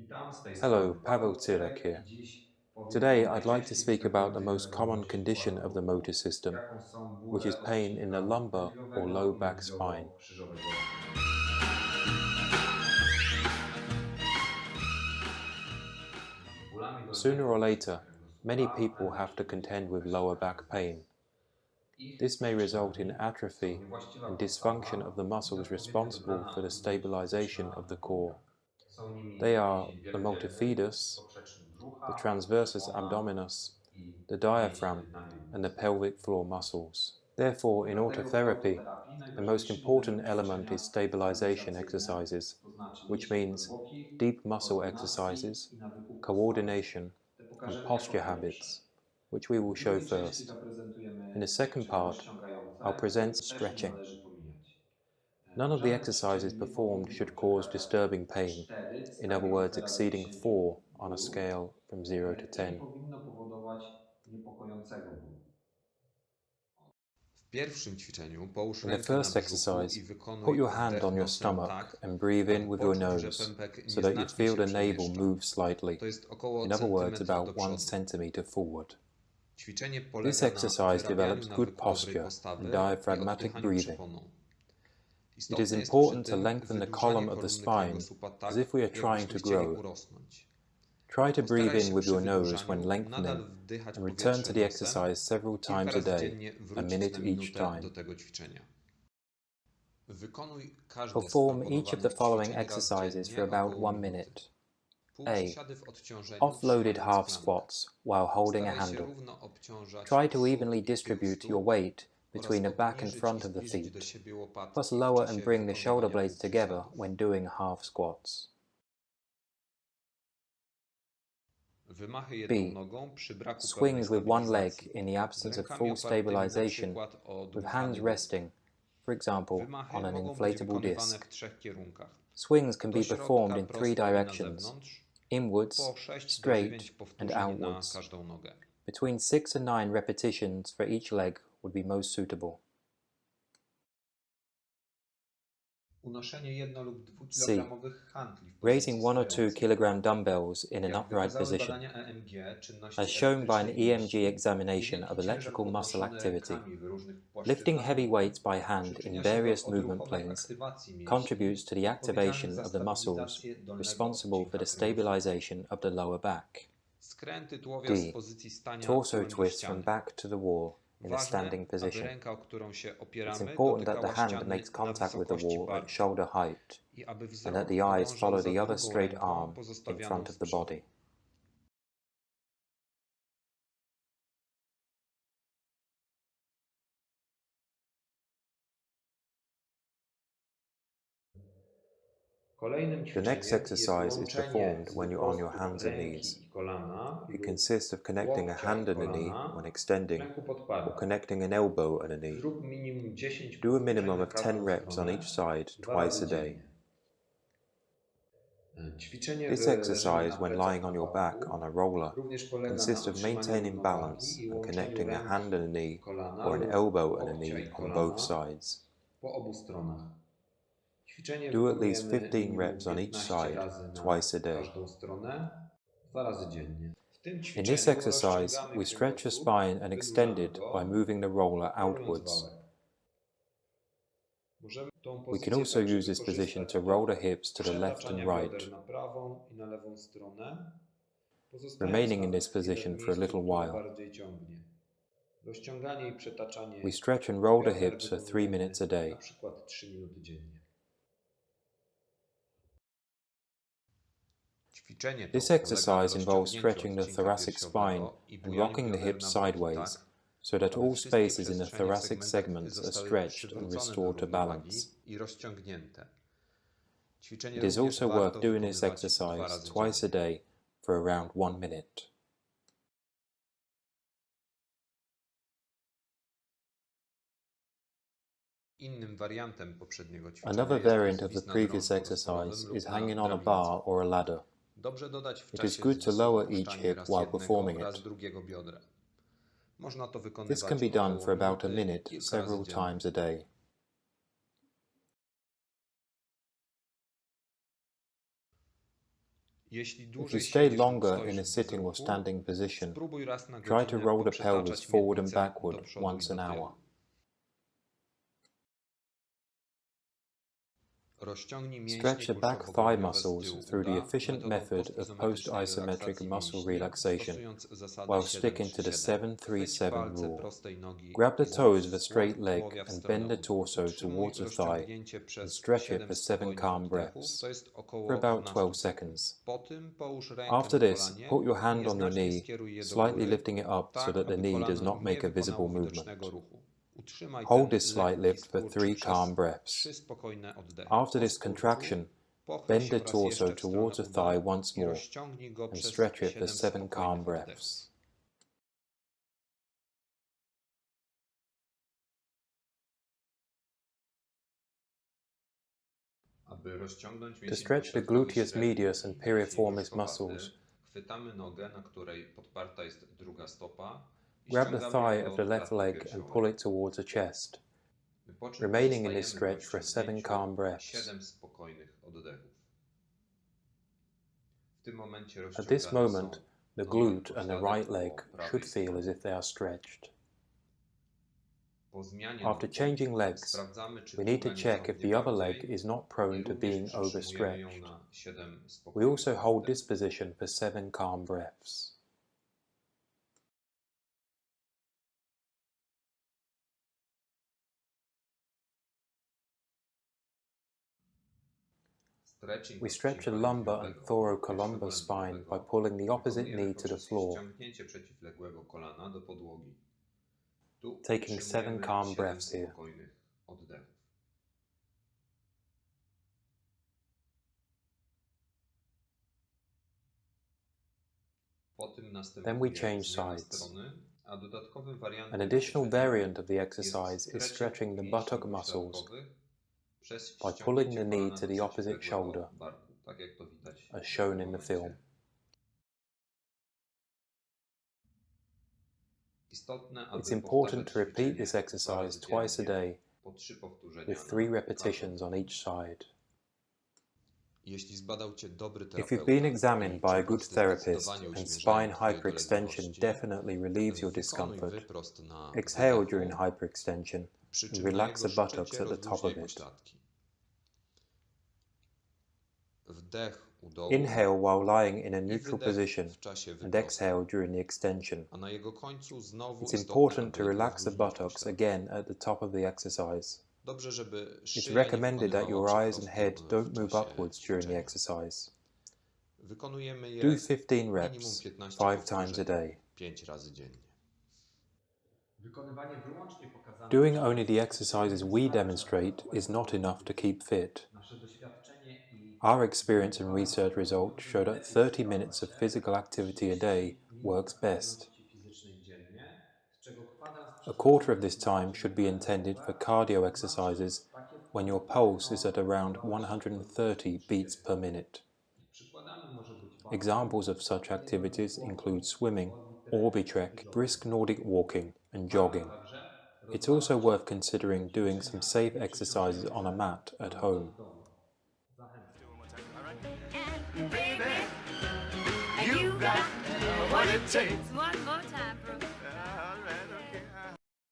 Witam, z tej Hello, strony Paweł Paweł Cyrek Cyrek here. i dziś powiem Today o I'd like to najczęściej speak about the most występującej common aktywności condition of the układu motor ruchu, system, jaką są which is bóle pain in the odcinka lumbar or lędźwiowego low i back spine. lędźwiowo-krzyżowego. Bólami Sooner dolnego or odcinka later, many kręgosłupa people have należy to contend with identyfikować lower okresy back pain. Ich This may result in przyczynami są atrophy niewłaściwa and dysfunction postawa of the i muscles nieodpowiednio responsible dobrana for the aktywność stabilization fizyczna of the core. płuca. Są nimi They are mięsień the motor pierdzielny, pedis, poprzeczny the brzucha, transversus przepona abdominis, i the mięsień diaphragm, and the medius. pelvic floor muscles. Therefore, in Dlatego w orthotherapy, autoterapii the most najważniejszymi important będą element ćwiczenia is stabilization stabilizacyjne, exercises, to znaczy which mięśni means głębokich, deep muscle koordynacji exercises, i nawyków podstawowych. coordination, Te and pokażemy jako posture pierwsze. habits, which we will W show drugiej części first. In the zaprezentujemy second ćwiczenia part, I'll rozciągające, present których też nie stretching. należy pomijać. None of the Żadne ćwiczenie exercises nie performed powinno should cause przekraczać disturbing pain, 4 w in other skali od words 0 do exceeding 10 4 on a bólu scale from 0 to i nie 10. powinno powodować niepokojącego bólu. W pierwszym ćwiczeniu połóż In the rękę na first brzuchu exercise, i put wykonuj your hand wdech on your nosem stomach tak, and breathe in aby with your poczuć, że nose pępek so that you nieznacznie feel się the navel przemieszcza. move slightly, To jest około in other words centymetr do about 1 przodu. centimeter forward. Ćwiczenie This polega na exercise wyrabianiu develops good nawyku dobrej posture and postawy i diaphragmatic oddychaniu breathing. przeponą. It is Istotne jest przy important to tym lengthen the wydłużanie column of the kolumny spine kręgosłupa as tak, if we are trying jakbyśmy to chcieli grow. urosnąć. Try to breathe Postaraj in się with przy your nose when wydłużaniu nadal lengthening wdychać and return to powietrze the nosem exercise several i kilka times a razy day, dziennie a wrócić minute na each minutę time. do tego ćwiczenia. Wykonuj każde z Perform each of the proponowanych following ćwiczeń raz exercises for dziennie about około 1 minuty. minute. A. Półprzesiady w odciążeniu Offloaded trzymając half klamkę. squats while holding a Staraj się handle. równo obciążać Try to przód evenly i tył distribute your stóp weight oraz between the back and obniżyć i front of the zbliżyć do feet, siebie plus łopatki w lower and czasie bring the shoulder wykonywania blades together półprzesiadów. when doing half squats. Wymachy B. jedną nogą przy braku pełnej Swings with one leg stabilizacji, in the z absence of rękami full opartymi na stabilization, przykład o with hands dmuchanie nóg. resting, for example, Wymachy on an mogą być inflatable wykonywane w disc. 3 kierunkach. Swings can Do be performed środka in 3 prosto i na directions: zewnątrz, inwards, po 6 do 9 straight, and powtórzeń na outwards. każdą nogę. Between 6 and 9 repetitions for each leg would be most suitable. Unoszenie 1 lub 2 C. kg handli w Raising pozycji 1 or 2 stojącej. kg dumbbells in an Jak upright wykazały position. badania EMG, czynności As shown by an elektrycznej EMG mięśni, examination niewielki of ciężar electrical muscle podnoszony activity, rękami w różnych lifting płaszczyznach heavy ruchu weights by hand in przyczynia się various do movement odruchowej planes aktywacji mięśni contributes to the odpowiedzialnych activation za of the muscles stabilizację dolnego responsible for odcinka the kręgosłupa. stabilization of the lower back. Skręty tułowia z D. pozycji stania Torso tyłem do twists from ściany. back to the wall in a Ważne, standing aby position. ręka, o którą się It's opieramy, important that the dotykała hand ściany makes na contact with the wysokości wall at barku shoulder height, i aby and wzrok that the eyes podążał follow za the other drugą straight ręką arm in pozostawioną front z of the przodu. body. Kolejnym The next ćwiczeniem jest exercise is łączenie performed when you're on your wyprostów hands and knees. ręki i kolana It lub consists of connecting a łokcia hand i and a knee when kolana w extending, ręku or podpartym. connecting an elbow and a knee. Zrób minimum 10 Do a powtórzeń minimum na of 10 każdą reps on each stronę side 2 twice razy a day. dziennie. Ćwiczenie This w leżeniu exercise, na when plecach lying na on your back boku on a roller, również polega na consists of utrzymaniu maintaining balance równowagi i and łączeniu connecting a hand ręki and a knee i kolana or an lub elbow and a łokcia knee i on both kolana sides. po obu stronach. Ćwiczenie Do at least wykonujemy 15 minimum reps on each 15 side razy na twice a day. każdą stronę, 2 razy dziennie. W tym In this ćwiczeniu exercise, rozciągamy we stretch the kręgosłup, spine and extend wydłużamy it go, by moving the roller formując outwards. wałek. Możemy tą We can pozycję also także use this position wykorzystać to roll do the hips to the left and przetaczania right, bioder na prawą i na lewą stronę, pozostając remaining in nawet this chwilę w position for a miejscu, little które while. bardziej ciągnie. Rozciąganie i przetaczanie We stretch and roll the bioder hips for 3 wykonujemy minutes a day. na przykład 3 minuty dziennie. Ćwiczenie to This polega na exercise involves rozciągnięciu stretching the odcinka thoracic spine piersiowego i and bujaniu rocking the bioder hips na boki sideways tak, so that aby all wszystkie spaces in the przestrzenie w thoracic segmentach segments are zostały stretched and przywrócone do restored to równowagi balance. i rozciągnięte. Ćwiczenie It is również also warto worth doing this wykonywać 2 exercise razy twice a dziennie. day for around 1 minute. Innym wariantem poprzedniego ćwiczenia Another jest variant of the podpis na previous drążku rozporowym exercise lub is na hanging on a drabince. bar or a ladder. Dobrze dodać w It is czasie good to lower each opuszczanie hip raz while jednego, performing raz it. drugiego biodra. Można to This wykonywać can be done około for about a minuty, minute kilka several razy dziennie. times a day. Jeśli If you dłużej stay siedzisz lub longer stoisz in a bez sitting or ruchu, standing position, spróbuj raz na try to godzinę roll the pelvis poprzetaczać forward and miednicę backward do przodu i once do an tyłu. hour. Rozciągnij mięśnie Stretch the back thigh kulszowo-goleniowe z muscles tyłu through the uda efficient metodą method of postizometrycznej post-isometric relaksacji muscle mięśni, relaxation stosując zasadę while sticking to the 7-3-7. Chwyć 7-3-7 palce rule. prostej nogi Grab the i złóż toes of a skłon straight leg tułowia w and stronę bend the udów. torso Utrzymuj towards the thigh rozciągnięcie and przez stretch it 7 for 7 spokojnych calm oddechów, breaths to jest for około about 12 12 sekund. seconds. Po tym połóż rękę After na this, kolanie put your i hand on your nieznacznie knee, skieruj je do slightly góry, lifting it up so tak that the aby knee does kolano not nie make a visible wykonało movement. widocznego ruchu. Utrzymaj Hold ten this slight lekki lift for skurcz 3 calm przez breaths. 3 spokojne oddechy. After Po this skurczu contraction, pochyl bend się the raz torso jeszcze w stronę towards the uda thigh once i more rozciągnij go and przez stretch it for 7 7 calm spokojnych oddechów. breaths. Aby rozciągnąć To mięsień stretch the podczepkowy gluteus średni medius and i mięsień piriformis brzuszkowaty, muscles. chwytamy nogę, na której podparta jest druga stopa i Grab the ściągamy ją thigh of the do left klatki leg and pull piersiowej. it towards the chest, Po czym remaining in this pozostajemy w stretch for 7 rozciągnięciu calm breaths. 7 spokojnych oddechów. W tym momencie At this rozciągane są moment, the nogi od glute and the podśladek right leg po prawej should feel as stronie. if they are stretched. Po zmianie After nogi changing legs, sprawdzamy, czy we need to druga nie check if ciągnie the other leg bardziej is not i prone to również being przytrzymujemy ją overstretched. na 7 We spokojnych also hold this oddechów. position for 7 calm breaths. We stretch the lumbar and thoracolumbar spine by pulling the opposite knee to the floor, Ściągnięcie przeciwległego kolana do podłogi. Tu taking 7 calm 7 breaths here. spokojnych oddechów. Po tym Then we następuje change zmiana sides. strony, a dodatkowym wariantem An additional variant of the jest exercise is stretching stretching the mięśni buttock muscles pośladkowych przez by pulling ściągnięcie the knee kolana to do the opposite przeciwległego shoulder, barku, tak jak to widać as w shown tym in the momencie. film. Istotne, aby It's important powtarzać to repeat this ćwiczenie 2 exercise razy twice a dziennie, day po 3 powtórzenia with na 3 repetitions każdą. on each side. Jeśli zbadał Cię dobry If you've terapeuta been examined i by a przypadki good therapist zdecydowanie and uśmierzają spine Twoje hyperextension dolegliwości, definitely relieves your wykonuj discomfort, wyprost na exhale wydechu, during hyperextension przy and czym na relax jego the buttocks szczycie at the top rozluźniaj of it. pośladki. Wdech u dołu Inhale while lying in a i neutral wydech position w czasie and wyprostu. exhale during the extension. A na jego końcu znowu It's istotne, important to aby relax the rozluźnić buttocks pośladki. again at the top of the exercise. Dobrze, żeby It's szyja nie recommended that wykonywała your eyes and przeprostu head don't w move czasie upwards during the ćwiczenia. exercise. Wykonujemy je Do 15 minimum reps, 15 5 times a powtórzeń, day. 5 razy dziennie. Wykonywanie wyłącznie pokazanych Doing ćwiczeń only the exercises we wystarcza, demonstrate by is not enough to keep fit. nasze doświadczenie i Our experience and research results show that 30 minutes of physical activity a day works best. aktywności fizycznej dziennie, z czego kwadrans A quarter of this time should be intended for cardio exercises when your pulse is at around 130 beats per minute. Przykładami może być Examples of such activities include swimming, orbitrek, brisk Nordic walking, and jogging. It's also worth considering doing some safe exercises on a mat at home. And baby, you got what it takes. One more time.